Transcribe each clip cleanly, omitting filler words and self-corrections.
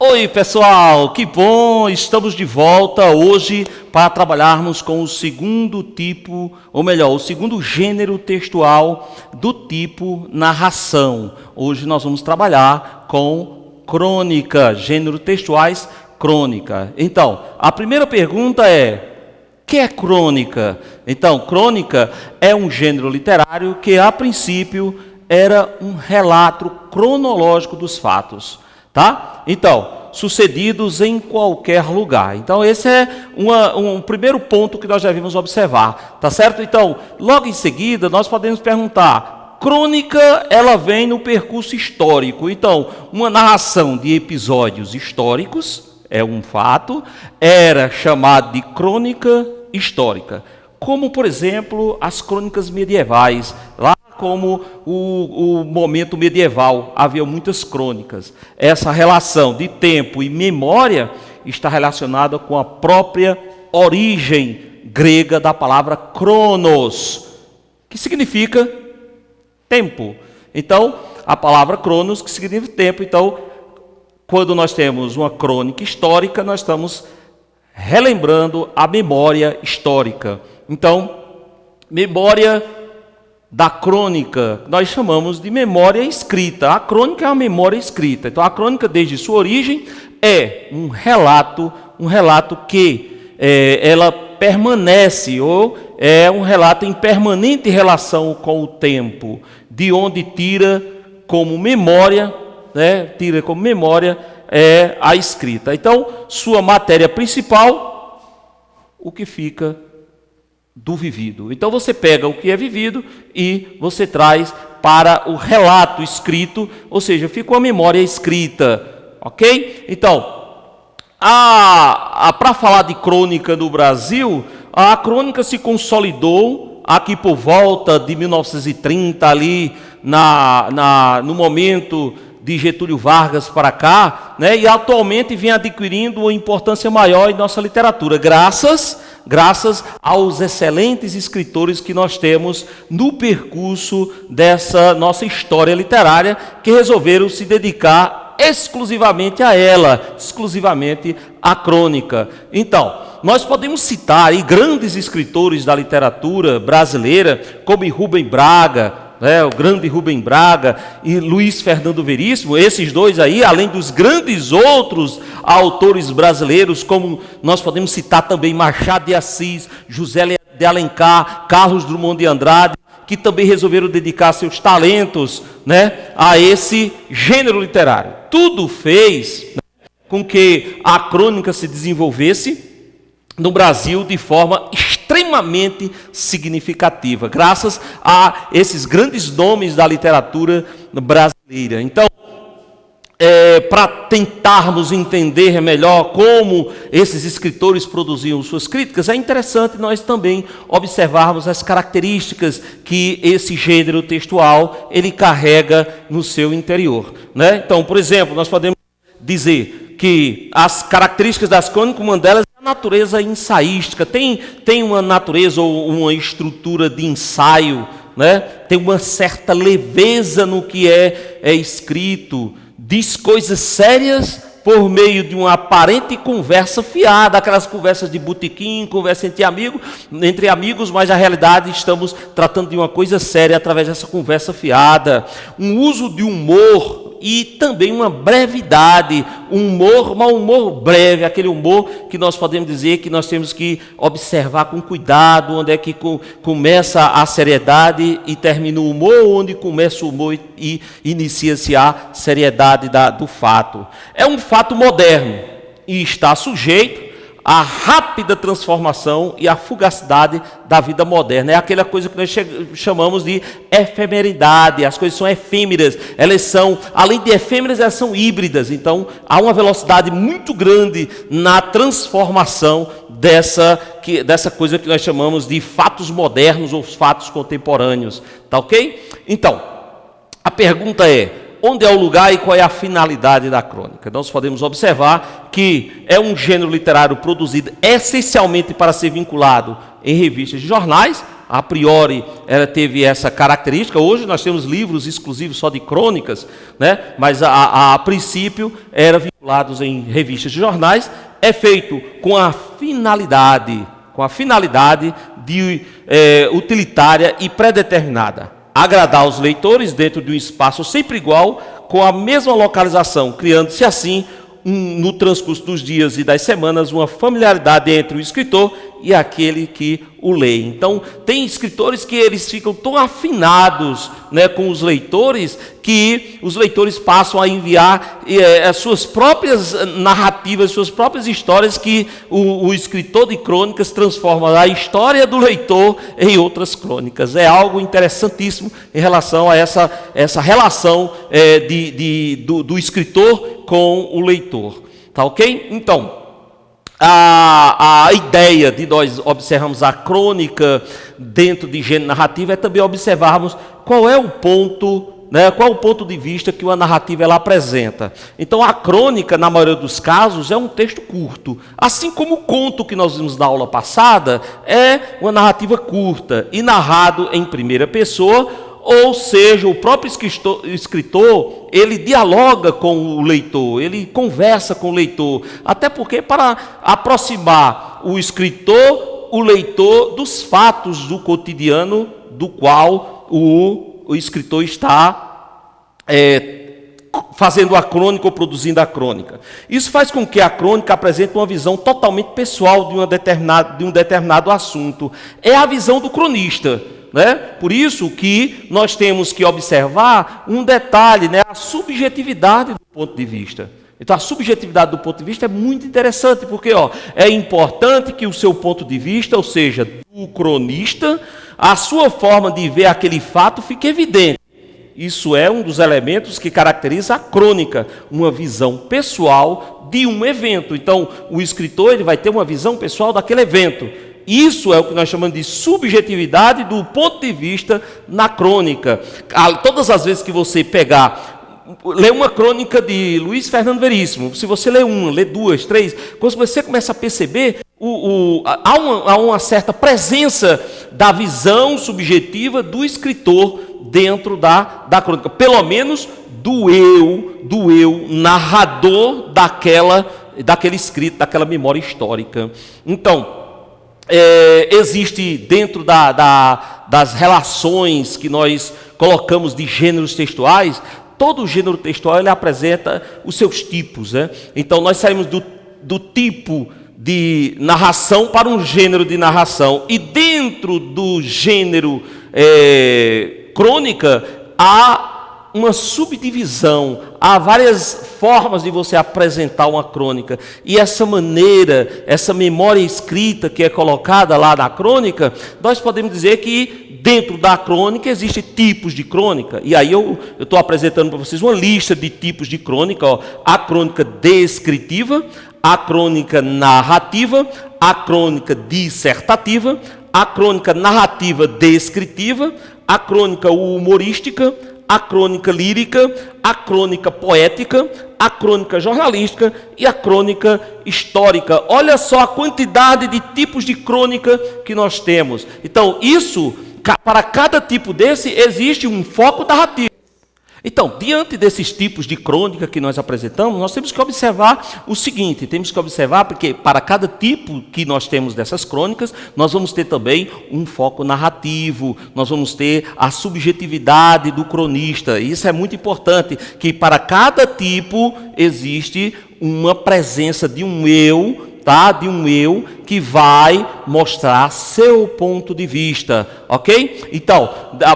Oi pessoal, que bom, estamos de volta hoje para trabalharmos com o segundo tipo, ou melhor, o segundo gênero textual do tipo narração. Hoje nós vamos trabalhar com crônica, gênero textuais crônica. Então, a primeira pergunta é: o que é crônica? Então, crônica é um gênero literário que a princípio era um relato cronológico dos fatos. Tá? Então, sucedidos em qualquer lugar. Então, esse é um primeiro ponto que nós devemos observar. Tá certo? Então, logo em seguida, nós podemos perguntar: crônica, ela vem no percurso histórico. Então, uma narração de episódios históricos, é um fato, era chamada de crônica histórica. Como, por exemplo, as crônicas medievais, lá como o momento medieval, havia muitas crônicas. Essa relação de tempo e memória está relacionada com a própria origem grega da palavra cronos, que significa tempo. Então, a palavra cronos, que significa tempo. Então, quando nós temos uma crônica histórica, nós estamos relembrando a memória histórica. Então, memória da crônica, nós chamamos de memória escrita. A crônica é a memória escrita. Então, a crônica, desde sua origem, é um relato que ela permanece, ou é um relato em permanente relação com o tempo, de onde tira como memória, a escrita. Então, sua matéria principal, o que fica do vivido. Então você pega o que é vivido e você traz para o relato escrito, ou seja, fica uma memória escrita, ok? Então, para falar de crônica no Brasil, a crônica se consolidou aqui por volta de 1930, ali no momento de Getúlio Vargas para cá, né? E atualmente vem adquirindo uma importância maior em nossa literatura, graças aos excelentes escritores que nós temos no percurso dessa nossa história literária, que resolveram se dedicar exclusivamente a ela, exclusivamente à crônica. Então, nós podemos citar aí grandes escritores da literatura brasileira, como Rubem Braga, o grande Rubem Braga e Luiz Fernando Veríssimo. Esses dois aí, além dos grandes outros autores brasileiros, como nós podemos citar também Machado de Assis, José de Alencar, Carlos Drummond de Andrade, que também resolveram dedicar seus talentos, a esse gênero literário. Tudo fez com que a crônica se desenvolvesse no Brasil de forma extremamente significativa, graças a esses grandes nomes da literatura brasileira. Então, para tentarmos entender melhor como esses escritores produziam suas críticas, é interessante nós também observarmos as características que esse gênero textual ele carrega no seu interior, Então, por exemplo, nós podemos dizer que as características das crônicas, uma delas é a natureza ensaística, tem uma natureza ou uma estrutura de ensaio, tem uma certa leveza no que é escrito, diz coisas sérias por meio de uma aparente conversa fiada, aquelas conversas de botequim, conversa entre amigos, mas na realidade estamos tratando de uma coisa séria através dessa conversa fiada. Um uso de humor e também uma brevidade, um humor breve, aquele humor que nós podemos dizer que nós temos que observar com cuidado, onde é que começa a seriedade e termina o humor, onde começa o humor e inicia-se a seriedade do fato. É um fato moderno e está sujeito à rápida transformação e à fugacidade da vida moderna. É aquela coisa que nós chamamos de efemeridade. As coisas são efêmeras, elas são, além de efêmeras, elas são híbridas. Então, há uma velocidade muito grande na transformação dessa coisa que nós chamamos de fatos modernos ou fatos contemporâneos. Tá ok? Então, a pergunta é: onde é o lugar e qual é a finalidade da crônica? Nós podemos observar que é um gênero literário produzido essencialmente para ser vinculado em revistas e jornais, a priori ela teve essa característica. Hoje nós temos livros exclusivos só de crônicas, né? Mas a princípio eram vinculados em revistas e jornais. É feito com a finalidade de utilitária e predeterminada: agradar os leitores dentro de um espaço sempre igual, com a mesma localização, criando-se assim, no transcurso dos dias e das semanas, uma familiaridade entre o escritor e aquele que o lê. Então, tem escritores que eles ficam tão afinados, né, com os leitores, que os leitores passam a enviar as suas próprias narrativas, suas próprias histórias, que o escritor de crônicas transforma a história do leitor em outras crônicas. É algo interessantíssimo em relação a essa relação do escritor com o leitor. Tá ok? Então, a ideia de nós observarmos a crônica dentro de gênero narrativo é também observarmos qual é o ponto, né, qual é o ponto de vista que uma narrativa ela apresenta. Então, a crônica, na maioria dos casos, é um texto curto. Assim como o conto que nós vimos na aula passada é uma narrativa curta e narrado em primeira pessoa. Ou seja, o próprio escritor, ele dialoga com o leitor, ele conversa com o leitor, até porque para aproximar o escritor, o leitor, dos fatos do cotidiano do qual o escritor está fazendo a crônica ou produzindo a crônica. Isso faz com que a crônica apresente uma visão totalmente pessoal de um determinado assunto. É a visão do cronista. Né? Por isso que nós temos que observar um detalhe, né? A subjetividade do ponto de vista. Então, a subjetividade do ponto de vista é muito interessante, porque é importante que o seu ponto de vista, ou seja, do cronista, a sua forma de ver aquele fato fique evidente. Isso é um dos elementos que caracteriza a crônica, uma visão pessoal de um evento. Então, o escritor ele vai ter uma visão pessoal daquele evento. Isso é o que nós chamamos de subjetividade do ponto de vista na crônica. Todas as vezes que você lê uma crônica de Luiz Fernando Veríssimo, se você lê uma, lê duas, três, quando você começa a perceber, há uma certa presença da visão subjetiva do escritor dentro da crônica, pelo menos do eu narrador daquele escrito, daquela memória histórica. Então, existe dentro das relações que nós colocamos de gêneros textuais, todo gênero textual ele apresenta os seus tipos, né? Então nós saímos do tipo de narração para um gênero de narração, e dentro do gênero crônica há uma subdivisão, há várias formas de você apresentar uma crônica, e essa maneira, essa memória escrita que é colocada lá na crônica, nós podemos dizer que dentro da crônica existem tipos de crônica, e aí eu estou apresentando para vocês uma lista de tipos de crônica, a crônica descritiva, a crônica narrativa, a crônica dissertativa, a crônica narrativa descritiva, a crônica humorística, a crônica lírica, a crônica poética, a crônica jornalística e a crônica histórica. Olha só a quantidade de tipos de crônica que nós temos. Então, para cada tipo desse, existe um foco narrativo. Então, diante desses tipos de crônica que nós apresentamos, nós temos que observar o seguinte, porque para cada tipo que nós temos dessas crônicas, nós vamos ter também um foco narrativo, nós vamos ter a subjetividade do cronista. E isso é muito importante, que para cada tipo existe uma presença de um eu, de um eu que vai mostrar seu ponto de vista, ok? Então,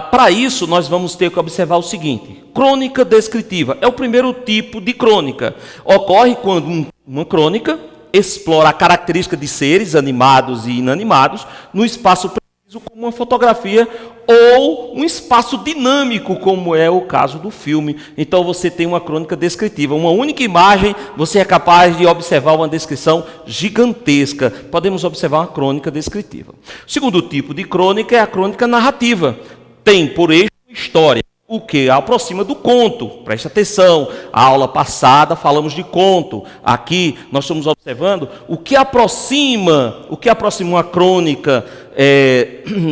para isso nós vamos ter que observar o seguinte: crônica descritiva é o primeiro tipo de crônica. Ocorre quando uma crônica explora a característica de seres animados e inanimados no espaço preciso, como uma fotografia, ou um espaço dinâmico, como é o caso do filme. Então você tem uma crônica descritiva, uma única imagem, você é capaz de observar uma descrição gigantesca. Podemos observar uma crônica descritiva. O segundo tipo de crônica é a crônica narrativa. Tem por eixo história, o que aproxima do conto. Preste atenção, a aula passada falamos de conto. Aqui nós estamos observando o que aproxima uma crônica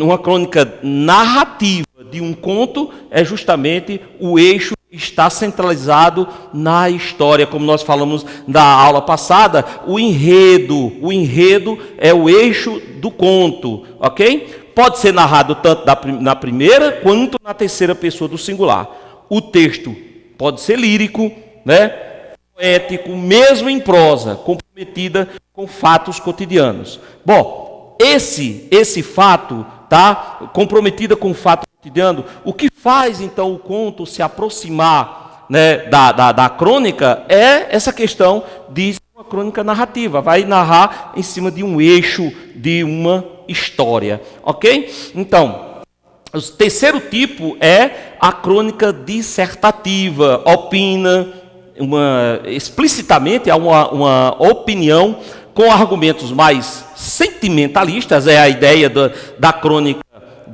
uma crônica narrativa de um conto é justamente o eixo que está centralizado na história, como nós falamos na aula passada, o enredo é o eixo do conto, ok? Pode ser narrado tanto na primeira quanto na terceira pessoa do singular. O texto pode ser lírico, né? Poético, mesmo em prosa, comprometida com fatos cotidianos. Bom, esse fato, tá? Comprometida com fato cotidiano, o que faz então o conto se aproximar, né, da crônica é essa questão de uma crônica narrativa. Vai narrar em cima de um eixo, de uma história, ok? Então, o terceiro tipo é a crônica dissertativa, opina, explicitamente há uma opinião com argumentos mais sentimentalistas, é a ideia da crônica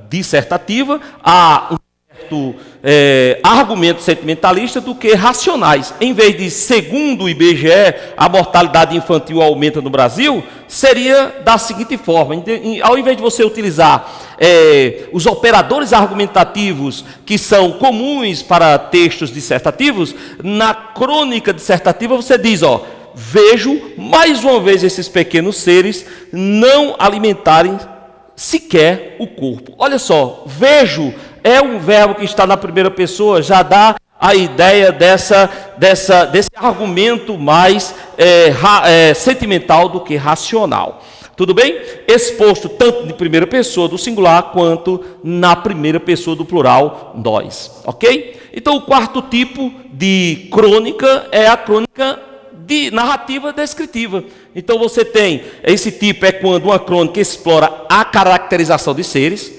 dissertativa, há um certo argumento sentimentalista do que racionais. Em vez de, segundo o IBGE, a mortalidade infantil aumenta no Brasil, seria da seguinte forma: ao invés de você utilizar os operadores argumentativos que são comuns para textos dissertativos, na crônica dissertativa você diz, vejo mais uma vez esses pequenos seres não alimentarem sequer o corpo. Olha só, vejo é um verbo que está na primeira pessoa, já dá a ideia desse argumento mais sentimental do que racional. Tudo bem? Exposto tanto de primeira pessoa do singular, quanto na primeira pessoa do plural, nós. Ok? Então, o quarto tipo de crônica é a crônica de narrativa descritiva. Então, você tem, esse tipo é quando uma crônica explora a caracterização de seres,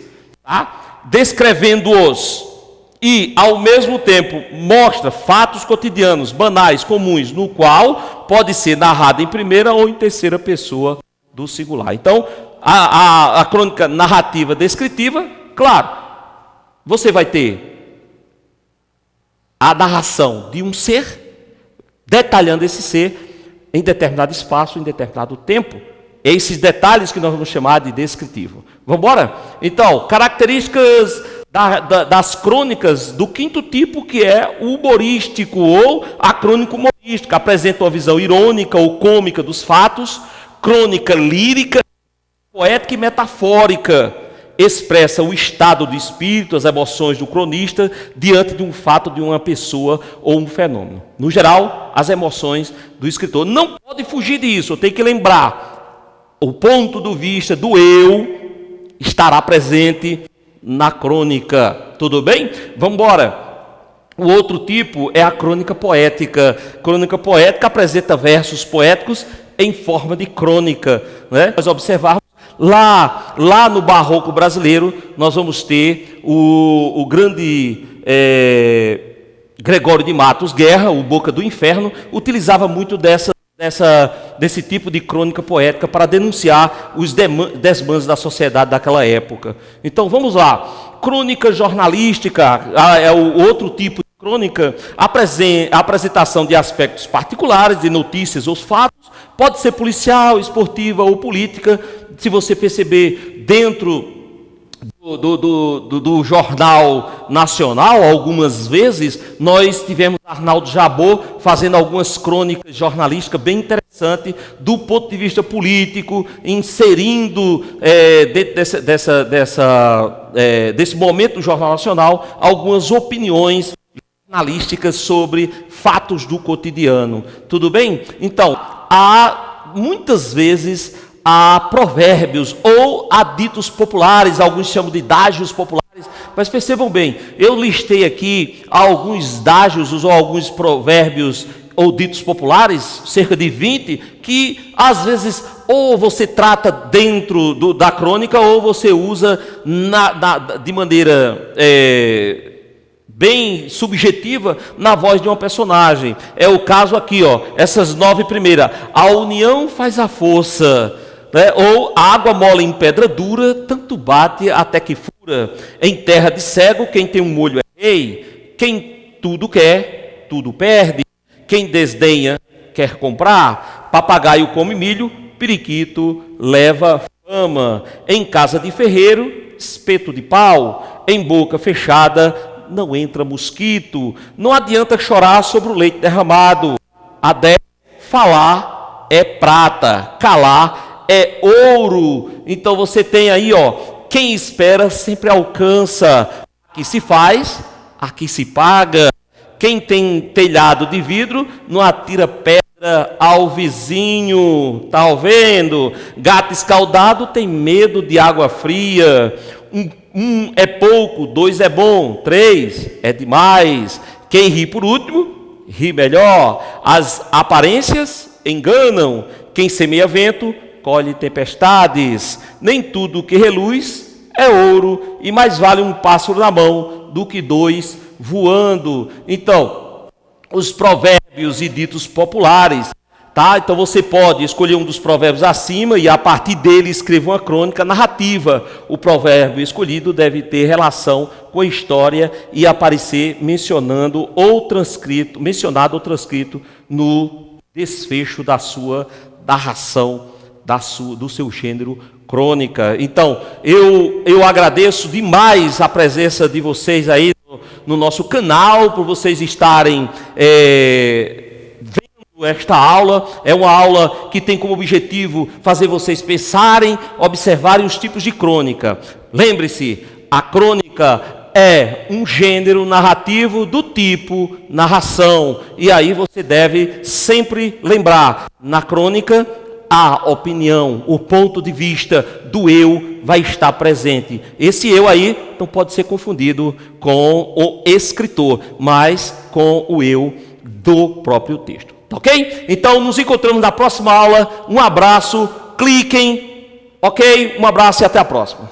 tá? Descrevendo-os e, ao mesmo tempo, mostra fatos cotidianos, banais, comuns, no qual pode ser narrado em primeira ou em terceira pessoa do singular. Então, a crônica narrativa descritiva, claro, você vai ter a narração de um ser, detalhando esse ser em determinado espaço, em determinado tempo. Esses detalhes que nós vamos chamar de descritivo. Vamos embora? Então, características das crônicas do quinto tipo, que é o humorístico ou a crônica humorística. Apresenta uma visão irônica ou cômica dos fatos. Crônica lírica, poética e metafórica. Expressa o estado do espírito, as emoções do cronista diante de um fato, de uma pessoa ou um fenômeno. No geral, as emoções do escritor. Não pode fugir disso, tem que lembrar. O ponto de vista do eu estará presente na crônica. Tudo bem? Vamos embora. O outro tipo é a crônica poética. Crônica poética apresenta versos poéticos em forma de crônica, né? Nós observarmos lá no barroco brasileiro, nós vamos ter o grande Gregório de Matos Guerra, o Boca do Inferno, utilizava muito desse tipo de crônica poética para denunciar os desmandos da sociedade daquela época. Então vamos lá. Crônica jornalística é o outro tipo de crônica, a apresentação de aspectos particulares, de notícias ou fatos, pode ser policial, esportiva ou política. Se você perceber, dentro do Jornal Nacional, algumas vezes, nós tivemos Arnaldo Jabor fazendo algumas crônicas jornalísticas bem interessantes do ponto de vista político, inserindo dentro desse momento do Jornal Nacional algumas opiniões jornalísticas sobre fatos do cotidiano. Tudo bem? Então, muitas vezes há provérbios ou há ditos populares, alguns chamam de dágios populares, mas percebam bem, eu listei aqui alguns dágios ou alguns provérbios ou ditos populares, cerca de 20, que às vezes ou você trata dentro da crônica ou você usa de maneira bem subjetiva na voz de uma personagem. É o caso aqui, essas 9 primeiras. A união faz a força, né? Ou a água mole em pedra dura, tanto bate até que fura. Em terra de cego, quem tem um olho é rei. Quem tudo quer, tudo perde. Quem desdenha, quer comprar. Papagaio come milho, periquito leva fama, em casa de ferreiro, espeto de pau, em boca fechada não entra mosquito. Não adianta chorar sobre o leite derramado. A 10, falar é prata, calar é ouro. Então você tem aí, ó, quem espera sempre alcança. Aqui se faz, aqui se paga. Quem tem telhado de vidro não atira pedra ao vizinho. Tá ouvindo? Gato escaldado tem medo de água fria. Um é pouco, 2 é bom, 3 é demais. Quem ri por último, ri melhor. As aparências enganam. Quem semeia vento, colhe tempestades. Nem tudo que reluz é ouro, e mais vale um pássaro na mão do que 2 voando. Então, os provérbios e ditos populares, tá? Então você pode escolher um dos provérbios acima e a partir dele escrever uma crônica narrativa. O provérbio escolhido deve ter relação com a história e aparecer mencionado ou transcrito no desfecho da sua narração, do seu gênero crônica. Então, eu agradeço demais a presença de vocês aí no nosso canal, por vocês estarem vendo esta aula. É uma aula que tem como objetivo fazer vocês pensarem, observarem os tipos de crônica. Lembre-se, a crônica é um gênero narrativo do tipo narração. E aí você deve sempre lembrar, na crônica, a opinião, o ponto de vista do eu vai estar presente. Esse eu aí não pode ser confundido com o escritor, mas com o eu do próprio texto. Tá ok? Então nos encontramos na próxima aula. Um abraço, cliquem, ok? Um abraço e até a próxima.